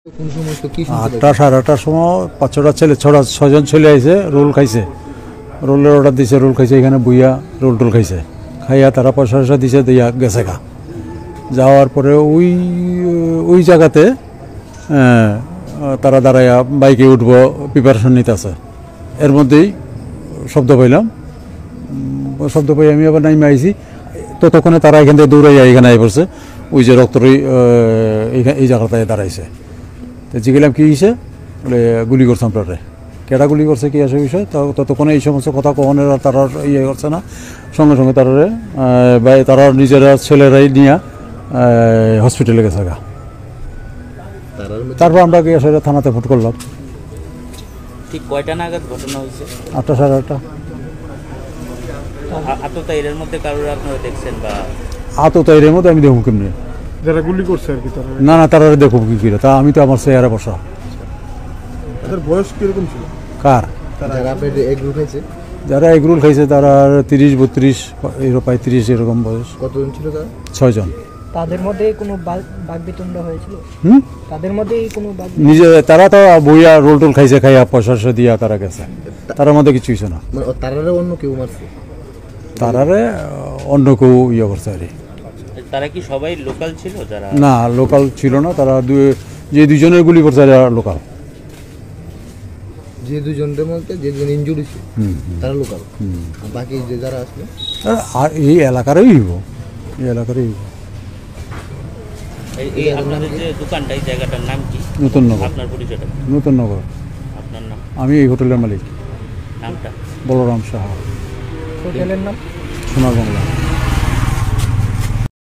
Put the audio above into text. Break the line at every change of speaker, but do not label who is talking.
8টা সাড়ে 8টার সময় 5-6টা ছেলে 6জন ছেলে আইছে, রোল খাইছে, রোলের অর্ডার দিছে, রোল খাইছে, এখানে বুইয়া রোল টোল খাইছে, খাইয়া তারা পয়সা টয়সা দিছে, দিয়া গেছে গা। যাওয়ার পরে ওই জায়গাতে তারা দাঁড়াইয়া বাইকে উঠবো প্রিপারেশন নিতে আছে। এর মধ্যেই শব্দ পাইলাম, শব্দ পাই আমি আবার নাইমে আইছি। ততক্ষণে তারা এখান থেকে দৌড়াইয়া এখানে আই পড়ছে, ওই যে রক্তরই এই জায়গাটায় দাঁড়াইছে। তো জিগেলাম কী হয়েছে, বলে গুলি করছে আপনারে। কেটা গুলি করছে, কী আসে বিষয়, ততক্ষণে এই সমস্ত কথা কখনের তারা ইয়ে করছে না। সঙ্গে সঙ্গে তারা নিজেরা ছেলেরাই নিয়ে হসপিটালে গেছে গা। তারপর আমরা গিয়ে সেটা থানাতে ফোন করলাম।
ঠিক কয়টা নাগাদ ঘটনা হয়েছে?
8টা সাড়ে 8টা।
আততায়ীদের মধ্যে কারোর আপনারা দেখছেন বা?
আততায়ীদের মধ্যে আমি দেখুন কেমনি,
যারা গুলি করছে আর কি তারা?
না তারা দেখুন কি করে, তা আমি তো আমার চেয়ারে বসা।
তাদের বয়স কিরকম ছিল?
কার? যারা এগরোল খাইছে তারা 30-32 35 এরকম বয়স।
কতজন ছিল তারা?
6 জন।
তাদের মধ্যে কোনো বাগবিতণ্ড হয়েছিল? তাদের মধ্যে কোনো
নিজে তারা তো বইয়া রোল টোল খাইছে, খাইয়া পয়সা দিয়া তারা গেছে, তার মধ্যে কিছু হয়েছে না।
তারারে অন্য কেউ মারছে?
তারারে অন্য কেউ ইয়ে করছে আর কি।
তারা কি সবাই লোকাল ছিল? যারা
না লোকাল ছিল না, তারা যে দুজনের গুলি করছে তারা লোকাল।
যে দুজনের মধ্যে যে দুজন ইনজুরি ছিল তারা লোকাল, বাকি যে যারা আসলে
আর এই এলাকারই হইব, এই এলাকারই হইব।
এই আপনাদের যে দোকানটা, এই জায়গাটার নাম কি?
নতুন নগর।
আপনার পরিচয়টা?
নতুন নগর।
আপনার নাম?
আমি এই হোটেলের মালিক।
নামটা?
বলরাম সাহা।
হোটেলের নাম?
সোনার বাংলা।